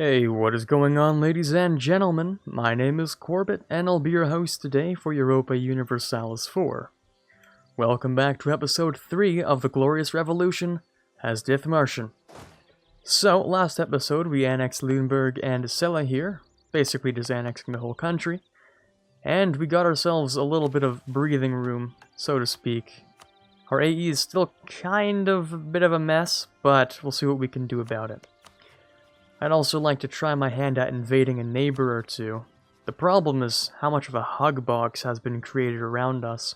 Hey, what is going on, ladies and gentlemen? My name is Quarbit, and I'll be your host today for Europa Universalis 4. Welcome back to episode 3 of the Glorious Revolution as Dithmarschen. So, last episode we annexed Lüneburg and Celle here, basically just annexing the whole country, and we got ourselves a little bit of breathing room, so to speak. Our AE is still kind of a bit of a mess, but we'll see what we can do about it. I'd also like to try my hand at invading a neighbor or two. The problem is how much of a hug box has been created around us.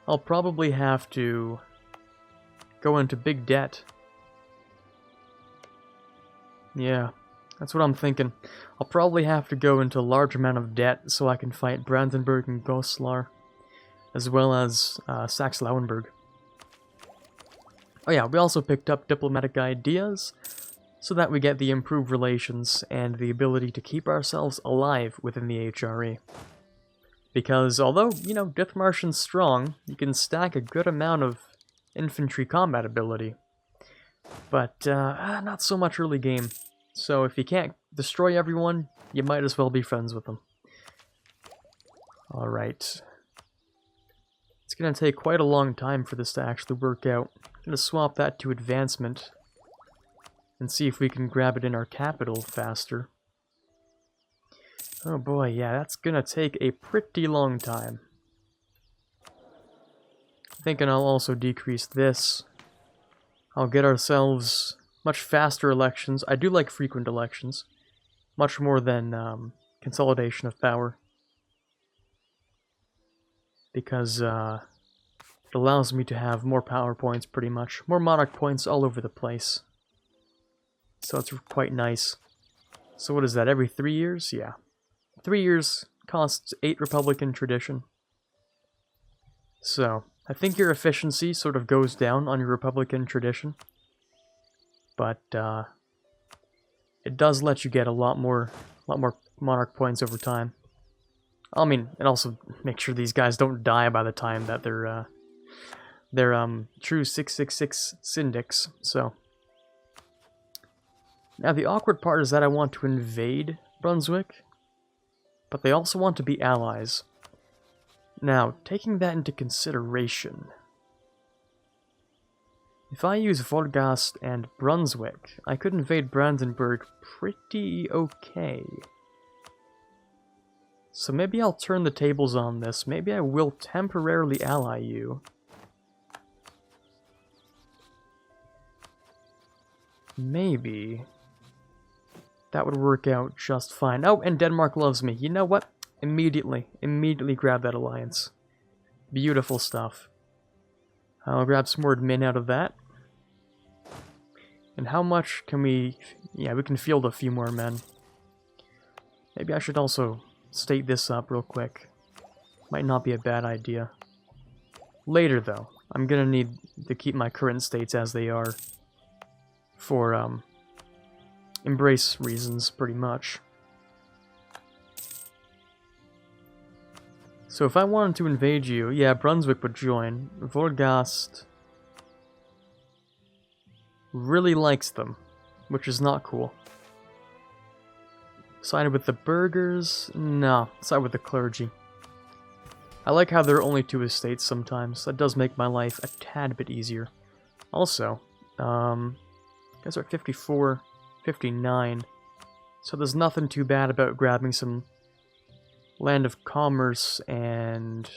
I'll probably have to go into big debt. Yeah, that's what I'm thinking. I'll probably have to go into a large amount of debt so I can fight Brandenburg and Goslar, as well as Saxe-Lauenburg. Oh yeah, we also picked up diplomatic ideas, so that we get the improved relations and the ability to keep ourselves alive within the HRE. Because although, Dithmarshen's strong, you can stack a good amount of infantry combat ability. But, not so much early game. So if you can't destroy everyone, you might as well be friends with them. Alright. It's gonna take quite a long time for this to actually work out. I'm gonna swap that to advancement and see if we can grab it in our capital faster. Oh boy, yeah, that's gonna take a pretty long time. Thinking I'll also decrease this. I'll get ourselves much faster elections. I do like frequent elections, much more than consolidation of power. Because it allows me to have more power points pretty much. More monarch points all over the place. So it's quite nice. So what is that, every 3 years? Yeah. 3 years costs 8 Republican tradition. So, I think your efficiency sort of goes down on your Republican tradition. But, it does let you get a lot more monarch points over time. I mean, it also makes sure these guys don't die by the time that they're true 666 syndics, so. Now, the awkward part is that I want to invade Brunswick, but they also want to be allies. Now, taking that into consideration, if I use Wolgast and Brunswick, I could invade Brandenburg pretty okay. So maybe I'll turn the tables on this. Maybe I will temporarily ally you. Maybe that would work out just fine. Oh, and Denmark loves me. You know what? Immediately grab that alliance. Beautiful stuff. I'll grab some more admin out of that. And how much can we... Yeah, we can field a few more men. Maybe I should also state this up real quick. Might not be a bad idea. Later, though, I'm gonna need to keep my current states as they are. For, embrace reasons, pretty much. So if I wanted to invade you, yeah, Brunswick would join. Wolgast really likes them, which is not cool. Side with the burghers? No, side with the clergy. I like how there are only 2 estates sometimes. That does make my life a tad bit easier. Also, you guys are at 54, 59. So there's nothing too bad about grabbing some land of commerce and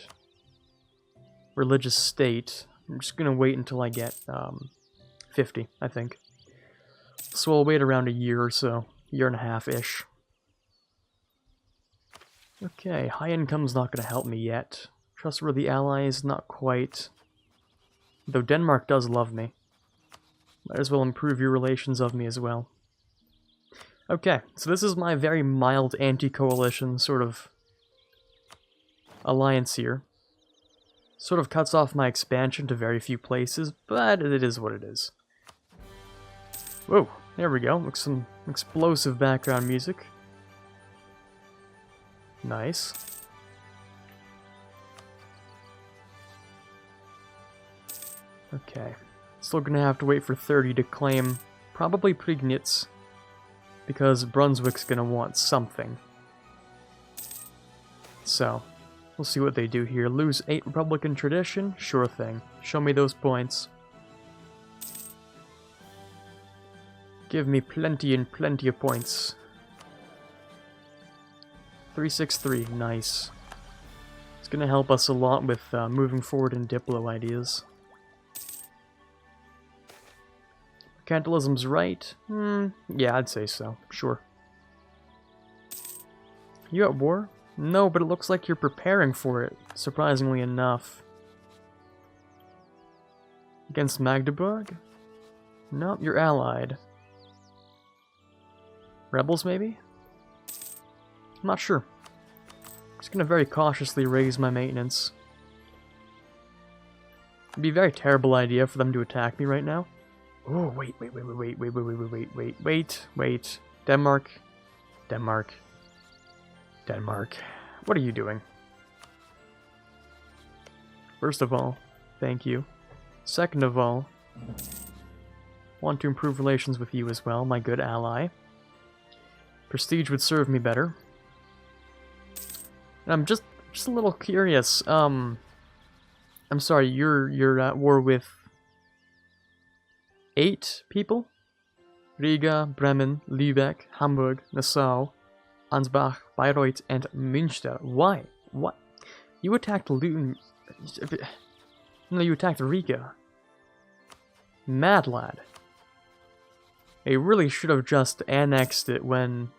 religious state. I'm just gonna wait until I get 50, I think. So I'll wait around a year or so, year and a half-ish. Okay, high income's not gonna help me yet. Trustworthy allies, not quite. Though Denmark does love me. Might as well improve your relations of me as well. Okay, so this is my very mild anti-coalition sort of alliance here. Sort of cuts off my expansion to very few places, but it is what it is. Whoa, there we go. Looks some explosive background music. Nice. Okay. Still gonna have to wait for 30 to claim probably Prignitz because Brunswick's gonna want something. So, we'll see what they do here. Lose 8 Republican tradition? Sure thing. Show me those points. Give me plenty and plenty of points. 363, nice. It's gonna help us a lot with moving forward in Diplo ideas. Mercantilism's right? Yeah, I'd say so. Sure. You at war? No, but it looks like you're preparing for it, surprisingly enough. Against Magdeburg? Nope, you're allied. Rebels, maybe? I'm not sure. I'm just gonna very cautiously raise my maintenance. It'd be a very terrible idea for them to attack me right now. Oh, wait. Denmark. What are you doing? First of all, thank you. Second of all, want to improve relations with you as well, my good ally. Prestige would serve me better. And I'm just a little curious. I'm sorry, you're at war with 8 people? Riga, Bremen, Lübeck, Hamburg, Nassau, Ansbach, Bayreuth, and Münster. Why? What? You attacked No, you attacked Riga. Mad lad. They really should have just annexed it when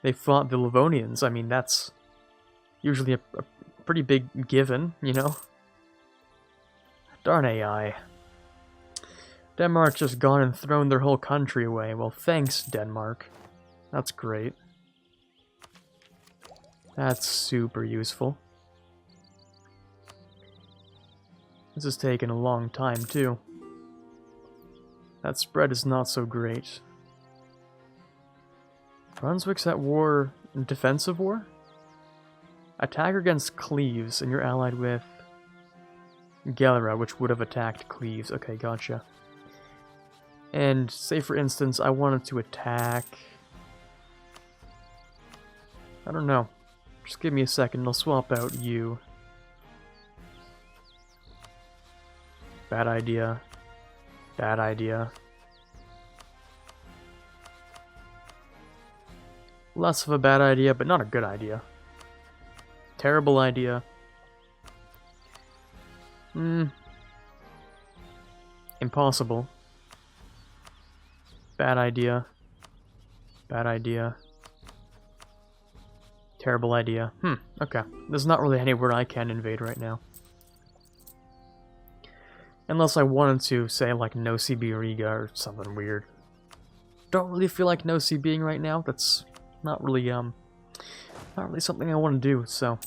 they fought the Livonians. I mean, that's usually a pretty big given, you know? Darn AI. Denmark just gone and thrown their whole country away. Well, thanks, Denmark. That's great. That's super useful. This has taken a long time, too. That spread is not so great. Brunswick's at war... defensive war? Attack against Cleves, and you're allied with... Gelera, which would have attacked Cleves. Okay, gotcha. And, say for instance, I wanted to attack... I don't know. Just give me a second, I'll swap out you. Bad idea. Bad idea. Less of a bad idea, but not a good idea. Terrible idea. Impossible. Bad idea. Bad idea. Terrible idea. Okay. There's not really anywhere I can invade right now. Unless I wanted to, say, like, no-CB Riga or something weird. Don't really feel like no-CBing right now. That's not really something I want to do, so...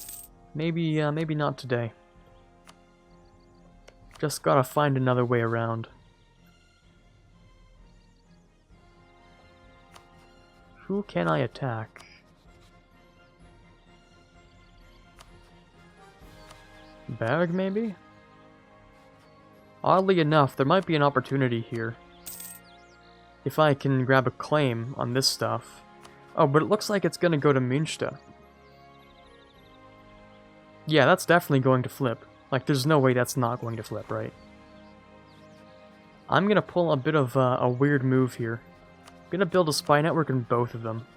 Maybe not today. Just gotta find another way around. Who can I attack? Berg, maybe? Oddly enough, there might be an opportunity here. If I can grab a claim on this stuff. Oh, but it looks like it's gonna go to Münster. Yeah, that's definitely going to flip. Like, there's no way that's not going to flip, right? I'm gonna pull a bit of a weird move here. I'm gonna build a spy network in both of them.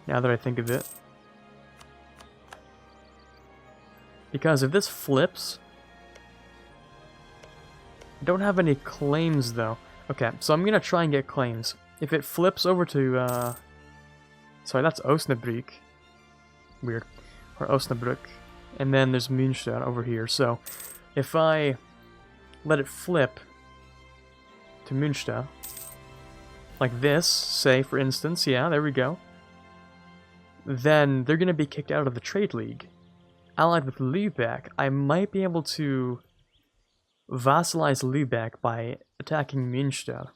Now that I think of it. Because if this flips... I don't have any claims, though. Okay, so I'm gonna try and get claims. If it flips over to, sorry, that's Osnabrück. Weird. Or Osnabrück. And then there's Münster over here. So, if I let it flip to Münster, like this, say, for instance, yeah, there we go, then they're gonna be kicked out of the Trade League. Allied with Lübeck, I might be able to vassalize Lübeck by attacking Münster.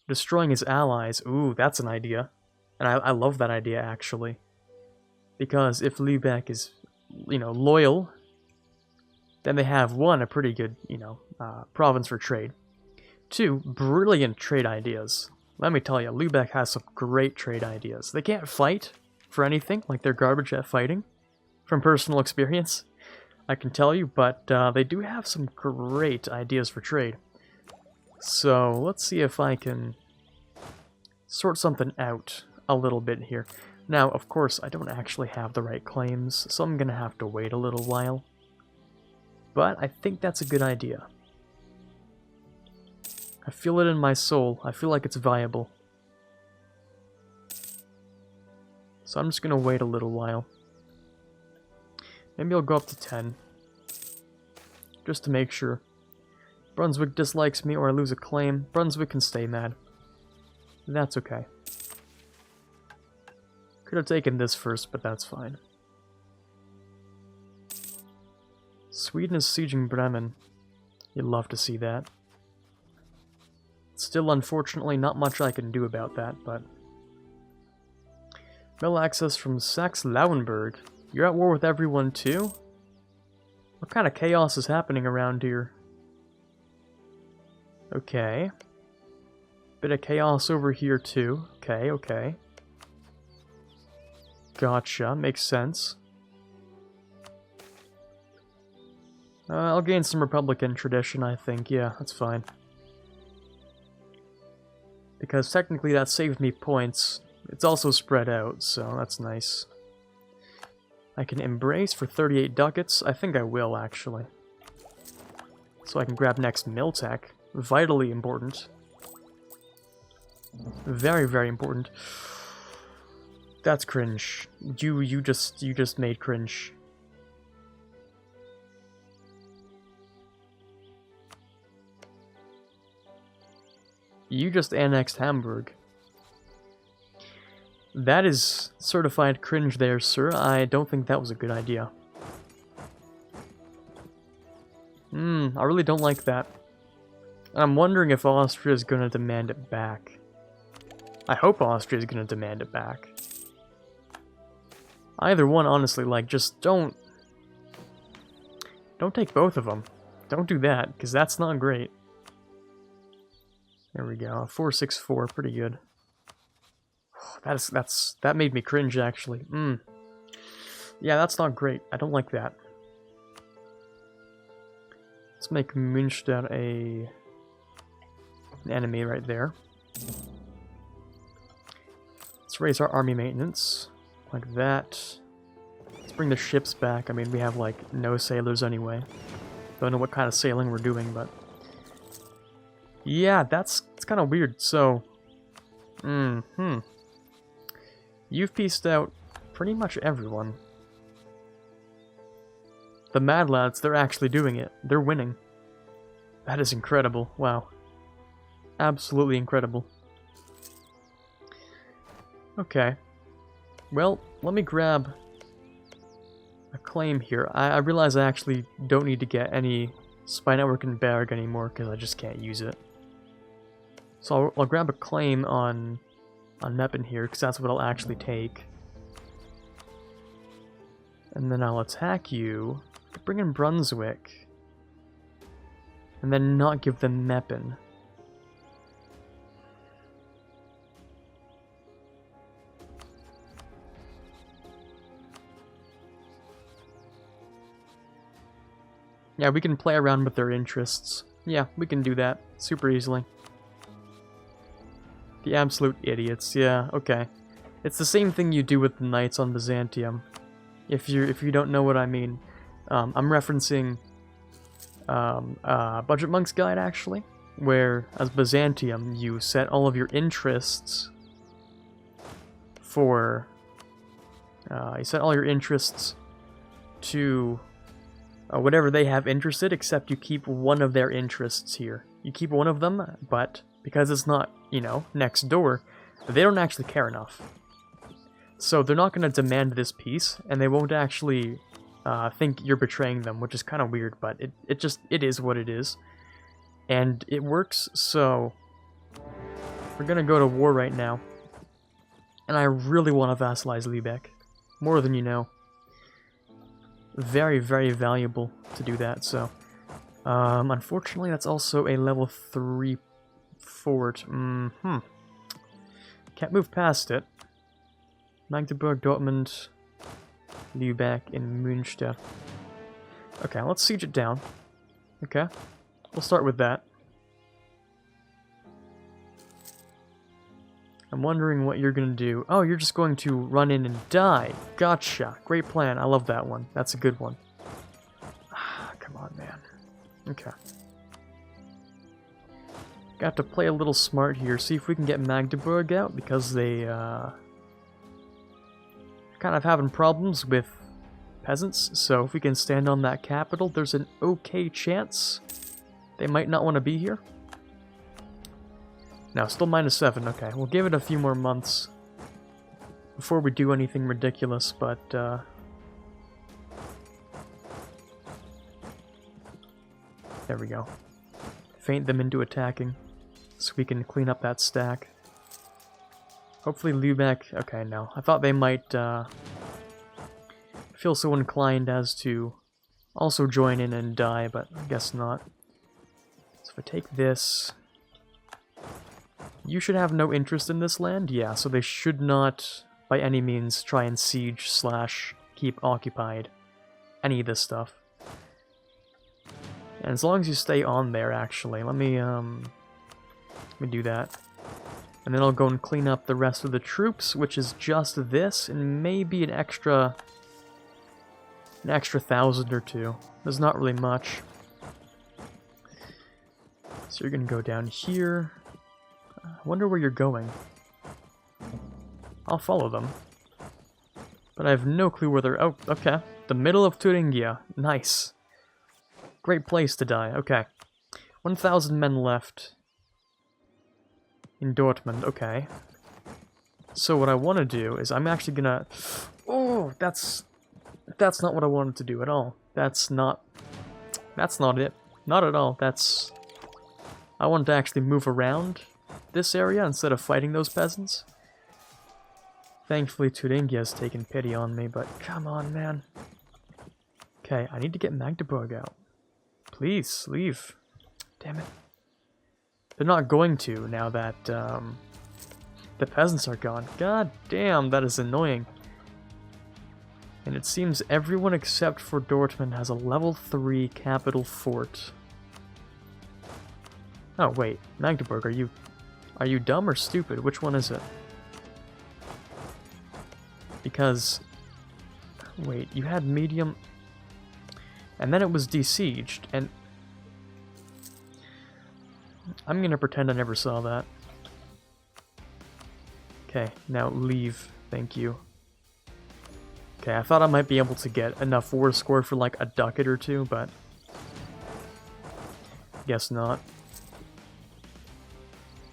Destroying his allies. Ooh, that's an idea. And I love that idea, actually. Because if Lübeck is, you know, loyal, then they have, 1, a pretty good, you know, province for trade. 2, brilliant trade ideas. let me tell you, Lübeck has some great trade ideas. They can't fight for anything, like they're garbage at fighting, from personal experience, I can tell you, but they do have some great ideas for trade. So let's see if I can sort something out a little bit here. Now, of course, I don't actually have the right claims, so I'm going to have to wait a little while. But I think that's a good idea. I feel it in my soul. I feel like it's viable. So I'm just going to wait a little while. Maybe I'll go up to 10. Just to make sure. Brunswick dislikes me or I lose a claim. Brunswick can stay mad. That's okay. Could have taken this first, but that's fine. Sweden is sieging Bremen. You'd love to see that. Still, unfortunately, not much I can do about that, but... Mail access from Saxe-Lauenburg. You're at war with everyone, too? What kind of chaos is happening around here? Okay. Bit of chaos over here, too. Okay, okay. Gotcha, makes sense. I'll gain some Republican tradition, I think. Yeah, that's fine. Because technically that saved me points. It's also spread out, so that's nice. I can embrace for 38 ducats. I think I will, actually. So I can grab next Miltech. Vitally important. Very, very important. That's cringe. You just made cringe. You just annexed Hamburg. That is certified cringe there, sir. I don't think that was a good idea. I really don't like that. I'm wondering if Austria is going to demand it back. I hope Austria is going to demand it back. Either one, honestly, like, just don't take both of them. Don't do that, because that's not great. There we go, 464, pretty good. That made me cringe, actually. Yeah, that's not great. I don't like that. Let's make Münster an enemy right there. Let's raise our army maintenance. Like that. Let's bring the ships back. I mean, we have, like, no sailors anyway. Don't know what kind of sailing we're doing, but... Yeah, it's kind of weird. So... You've pieced out pretty much everyone. The Mad Lads, they're actually doing it. They're winning. That is incredible. Wow. Absolutely incredible. Okay. Well, let me grab a claim here. I realize I actually don't need to get any spy network in Berg anymore because I just can't use it. So I'll grab a claim on Meppen here because that's what I'll actually take. And then I'll attack you, bring in Brunswick, and then not give them Meppen. Yeah, we can play around with their interests. Yeah, we can do that super easily. The absolute idiots, yeah, okay. It's the same thing you do with the Knights on Byzantium. If you don't know what I mean. I'm referencing Budget Monk's Guide, actually, where, as Byzantium, you set all of your interests for... you set all your interests to... whatever they have interested, except you keep one of their interests here. You keep one of them, but because it's not, you know, next door, they don't actually care enough. So they're not going to demand this peace, and they won't actually think you're betraying them, which is kind of weird, but it is what it is. And it works, so we're going to go to war right now. And I really want to vassalize Lübeck, more than you know. Very, very valuable to do that, so... unfortunately, that's also a level 3 fort. Can't move past it. Magdeburg, Dortmund, Lübeck, and Münster. Okay, let's siege it down. Okay, we'll start with that. I'm wondering what you're going to do. Oh, you're just going to run in and die. Gotcha. Great plan. I love that one. That's a good one. Ah, come on, man. Okay. Got to play a little smart here. See if we can get Magdeburg out, because they, kind of having problems with peasants. So if we can stand on that capital, there's an okay chance they might not want to be here. Now, still -7. Okay, we'll give it a few more months before we do anything ridiculous, but, there we go. Feint them into attacking, so we can clean up that stack. Hopefully Lübeck... Okay, no. I thought they might, feel so inclined as to also join in and die, but I guess not. So if I take this... You should have no interest in this land? Yeah, so they should not, by any means, try and siege / keep occupied any of this stuff. And as long as you stay on there, actually, let me do that. And then I'll go and clean up the rest of the troops, which is just this, and maybe an extra 1,000 or 2. There's not really much. So you're gonna go down here. I wonder where you're going. I'll follow them. But I have no clue where they're... Oh, okay. The middle of Thuringia. Nice. Great place to die. Okay. 1,000 men left. In Dortmund. Okay. So what I want to do is I'm actually gonna... Oh, that's not what I wanted to do at all. That's not it. Not at all. I wanted to actually move around this area instead of fighting those peasants. Thankfully, Thuringia has taken pity on me, but come on, man. Okay, I need to get Magdeburg out. Please, leave. Damn it. They're not going to, now that the peasants are gone. God damn, that is annoying. And it seems everyone except for Dortmund has a level 3 capital fort. Oh, wait. Magdeburg, are you dumb or stupid? Which one is it? Because... Wait, you had medium... And then it was desieged, and... I'm gonna pretend I never saw that. Okay, now leave. Thank you. Okay, I thought I might be able to get enough war score for like a ducat or 2, but... Guess not.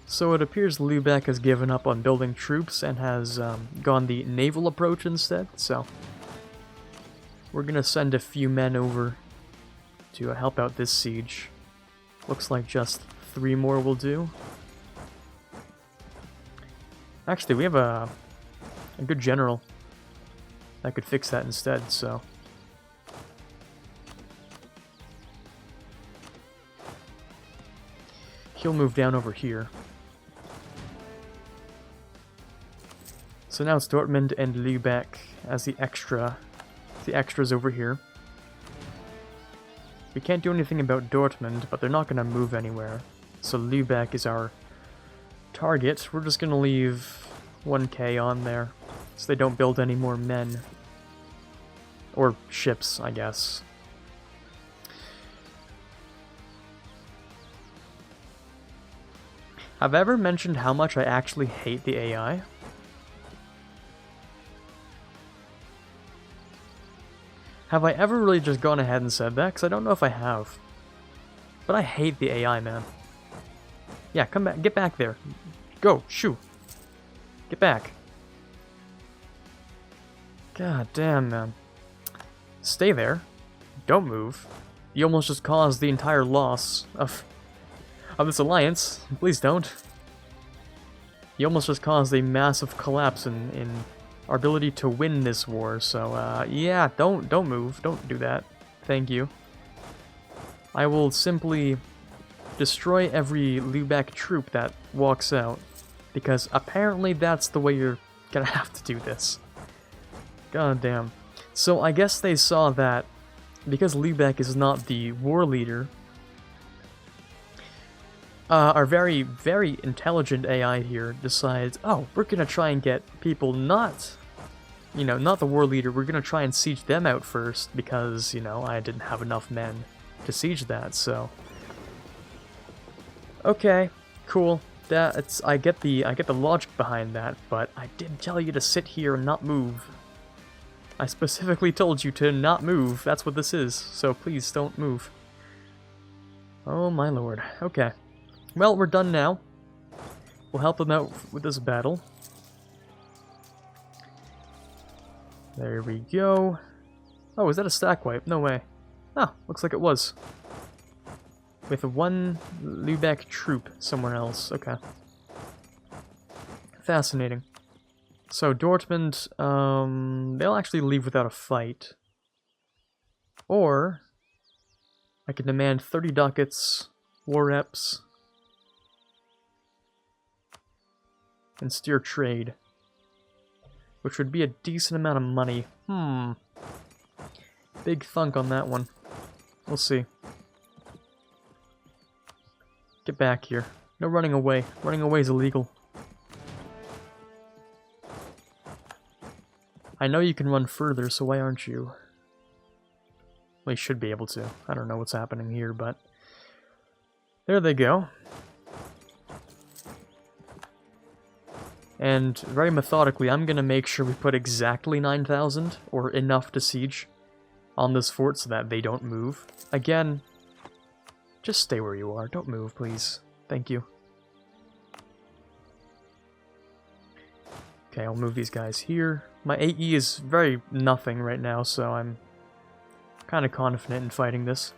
So it appears Lübeck has given up on building troops and has gone the naval approach instead, so... We're gonna send a few men over to help out this siege. Looks like just 3 more will do. Actually, we have a good general that could fix that instead, so... He'll move down over here. So now it's Dortmund and Lübeck as the extras over here. We can't do anything about Dortmund, but they're not going to move anywhere. So Lübeck is our target. We're just going to leave 1k on there, so they don't build any more men. Or ships, I guess. Have I ever mentioned how much I actually hate the AI? Have I ever really just gone ahead and said that? Because I don't know if I have. But I hate the AI, man. Yeah, come back. Get back there. Go. Shoo. Get back. God damn, man. Stay there. Don't move. You almost just caused the entire loss of this alliance. Please don't. You almost just caused a massive collapse in our ability to win this war, so, yeah, don't move. Don't do that. Thank you. I will simply destroy every Lübeck troop that walks out. because apparently that's the way you're gonna have to do this. God damn. So I guess they saw that because Lübeck is not the war leader, our very, very intelligent AI here decides, oh, we're gonna try and get people not, not the war leader, we're gonna try and siege them out first, because, I didn't have enough men to siege that, so. Okay, cool. I get the logic behind that, but I did tell you to sit here and not move. I specifically told you to not move, that's what this is, so please don't move. Oh my lord, okay. Well, we're done now. We'll help them out with this battle. There we go. Oh, is that a stack wipe? No way. Ah, looks like it was. With one Lübeck troop somewhere else. Okay. Fascinating. So, Dortmund, they'll actually leave without a fight. Or, I can demand 30 ducats, war reps, and steer trade, which would be a decent amount of money. Big thunk on that one. We'll see. Get back here. No running away. Running away is illegal. I know you can run further, so why aren't you? Well, you should be able to. I don't know what's happening here, but there they go. And very methodically, I'm going to make sure we put exactly 9,000, or enough to siege, on this fort so that they don't move. Again, just stay where you are. Don't move, please. Thank you. Okay, I'll move these guys here. My AE is very nothing right now, so I'm kind of confident in fighting this,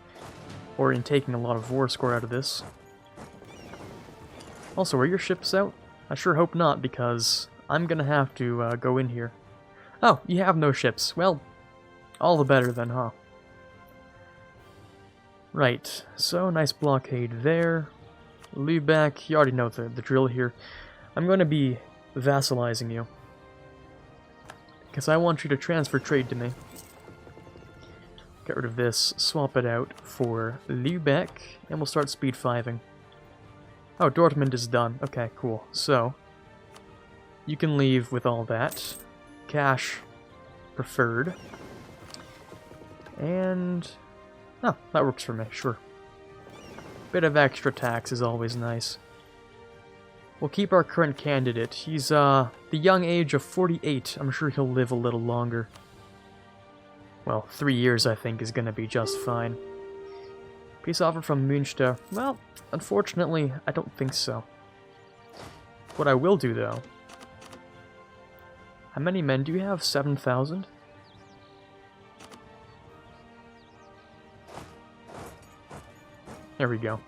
or in taking a lot of war score out of this. Also, are your ships out? I sure hope not, because I'm gonna have to go in here. Oh, you have no ships. Well, all the better then, huh? Right, so nice blockade there. Lübeck, you already know the drill here. I'm going to be vassalizing you, because I want you to transfer trade to me. Get rid of this, swap it out for Lübeck, and we'll start speed 5ing. Oh, Dortmund is done. Okay, cool. So, you can leave with all that. Cash preferred. And, oh, that works for me, sure. Bit of extra tax is always nice. We'll keep our current candidate. He's, the young age of 48. I'm sure he'll live a little longer. Well, 3 years, I think, is gonna be just fine. Peace offer from Münster. Well, unfortunately, I don't think so. What I will do, though... How many men do you have? 7,000? There we go.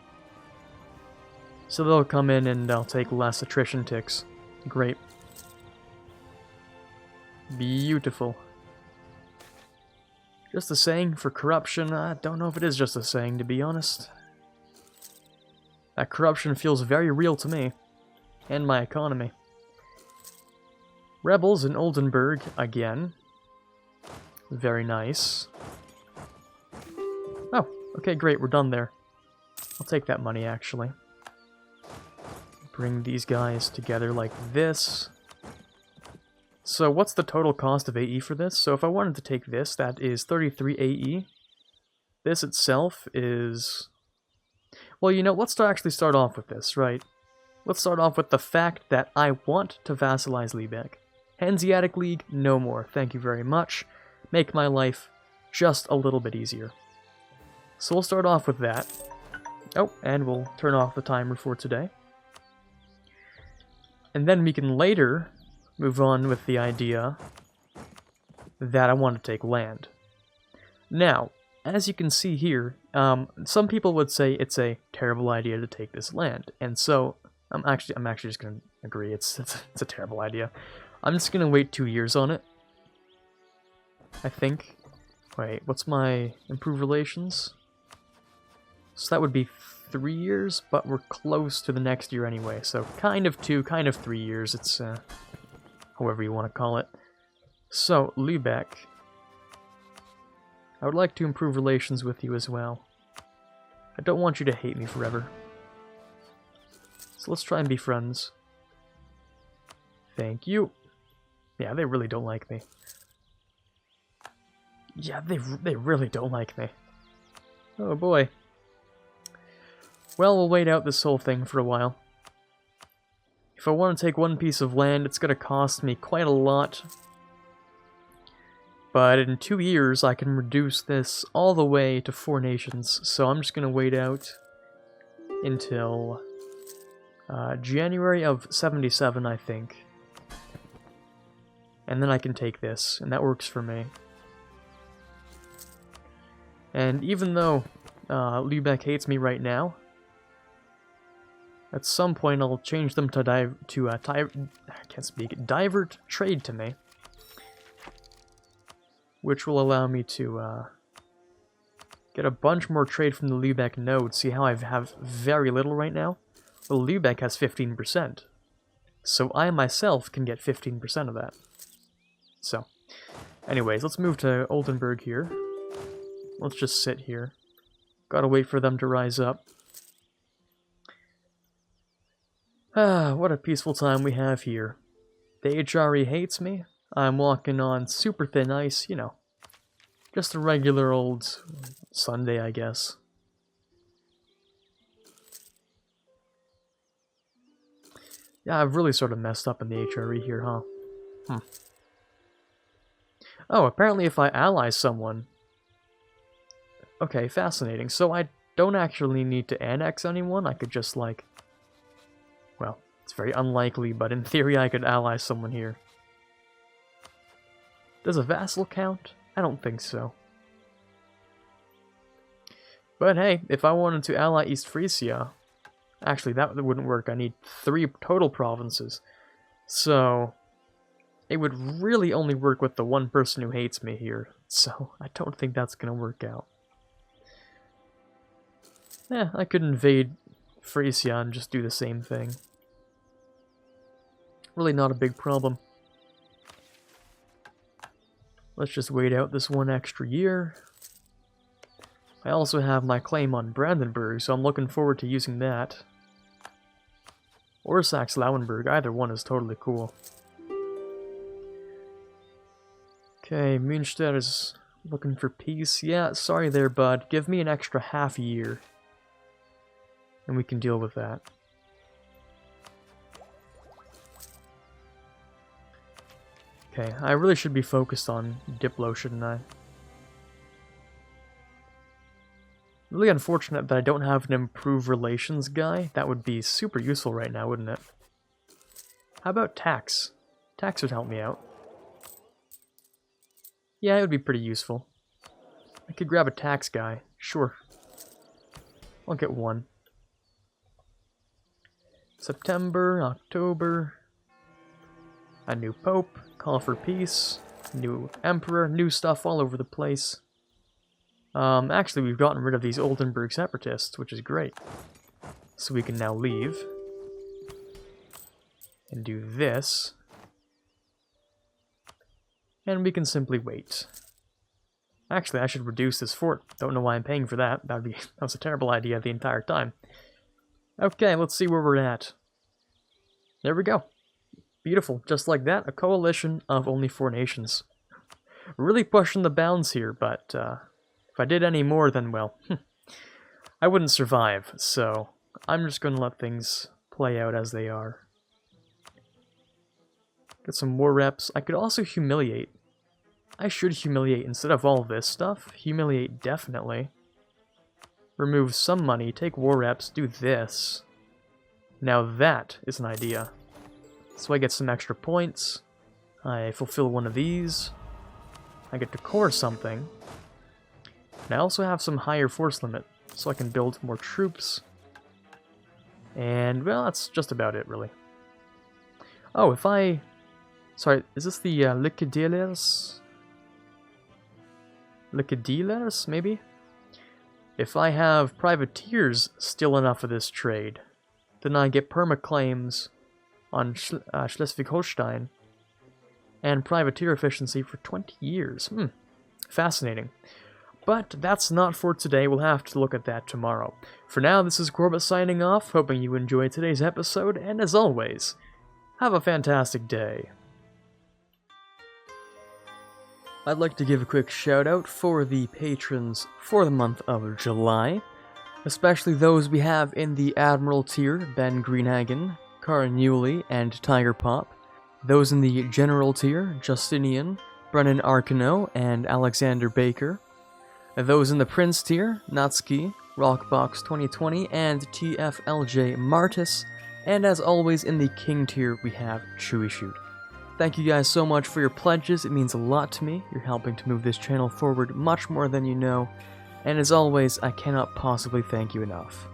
So they'll come in and they'll take less attrition ticks. Great. Beautiful. Just a saying for corruption? I don't know if it is just a saying, to be honest. That corruption feels very real to me. And my economy. Rebels in Oldenburg again. Very nice. Oh, okay, great, we're done there. I'll take that money, actually. Bring these guys together like this. So what's the total cost of AE for this? So if I wanted to take this, that is 33 AE. This itself is... Well, you know, let's actually start off with this, right? Let's start off with the fact that I want to vassalize Lübeck. Hanseatic League, no more. Thank you very much. Make my life just a little bit easier. So we'll start off with that. Oh, and we'll turn off the timer for today. And then we can later move on with the idea that I want to take land. Now, as you can see here, some people would say it's a terrible idea to take this land, and so I'm actually just going to agree it's a terrible idea. I'm just going to wait 2 years on it, I think. Wait, what's my improved relations? So that would be 3 years, but we're close to the next year anyway, so kind of 2, kind of 3 years, it's however you want to call it. So, Lübeck, I would like to improve relations with you as well. I don't want you to hate me forever. So let's try and be friends. Thank you. Yeah, they really don't like me. Yeah, they really don't like me. Oh boy. Well, we'll wait out this whole thing for a while. If I want to take one piece of land, it's going to cost me quite a lot. But in 2 years, I can reduce this all the way to 4 nations. So I'm just going to wait out until January of 77, I think. And then I can take this, and that works for me. And even though Lübeck hates me right now, at some point I'll change them to divert trade to me, which will allow me to get a bunch more trade from the Lübeck node. See how I have very little right now? Well, Lübeck has 15%, so I myself can get 15% of that. So, anyways, let's move to Oldenburg here. Let's just sit here. Gotta wait for them to rise up. Ah, what a peaceful time we have here. The HRE hates me. I'm walking on super thin ice, you know. Just a regular old Sunday, I guess. Yeah, I've really sort of messed up in the HRE here, huh? Oh, apparently if I ally someone... Okay, fascinating. So I don't actually need to annex anyone, I could just, like... Well, it's very unlikely, but in theory I could ally someone here. Does a vassal count? I don't think so. But hey, if I wanted to ally East Frisia... Actually, that wouldn't work. I need 3 total provinces. So... It would really only work with the one person who hates me here. So, I don't think that's gonna work out. Yeah, I could invade Frisia and just do the same thing. Really not a big problem. Let's just wait out this 1 extra year. I also have my claim on Brandenburg, so I'm looking forward to using that. Or Saxe-Lauenburg, either one is totally cool. Okay, Münster is looking for peace. Yeah, sorry there, bud. Give me an extra half year. And we can deal with that. Okay, I really should be focused on Diplo, shouldn't I? Really unfortunate that I don't have an improved relations guy. That would be super useful right now, wouldn't it? How about tax? Tax would help me out. Yeah, it would be pretty useful. I could grab a tax guy. Sure. I'll get 1. September, October. A new pope. Call for peace. New emperor. New stuff all over the place. Actually, we've gotten rid of these Oldenburg separatists, which is great. So we can now leave. And do this. And we can simply wait. Actually, I should reduce this fort. Don't know why I'm paying for that. That was a terrible idea the entire time. Okay, let's see where we're at. There we go. Beautiful. Just like that, a coalition of only 4 nations. Really pushing the bounds here, but if I did any more, then, well, I wouldn't survive. So I'm just going to let things play out as they are. Get some more reps. I could also humiliate. I should humiliate instead of all this stuff. Humiliate, definitely. Remove some money, take war reps, do this. Now that is an idea. So I get some extra points. I fulfill one of these. I get to core something. And I also have some higher force limit, so I can build more troops. And, well, that's just about it, really. Oh, if I... Sorry, is this the Liquidealers? Liquidealers, maybe? If I have privateers still enough of this trade, then I get permaclaims on Schleswig-Holstein and privateer efficiency for 20 years. Fascinating. But that's not for today. We'll have to look at that tomorrow. For now, this is Quarbit signing off, hoping you enjoyed today's episode, and as always, have a fantastic day. I'd like to give a quick shout out for the patrons for the month of July, especially those we have in the Admiral tier, Ben Greenhagen, Karin Yuli, and Tiger Pop. Those in the General tier, Justinian, Brennan Arkano, and Alexander Baker. Those in the Prince tier, Natsuki, Rockbox 2020, and TFLJ Martis. And as always, in the King tier, we have Chewy Shoot. Thank you guys so much for your pledges. It means a lot to me. You're helping to move this channel forward much more than you know. And as always, I cannot possibly thank you enough.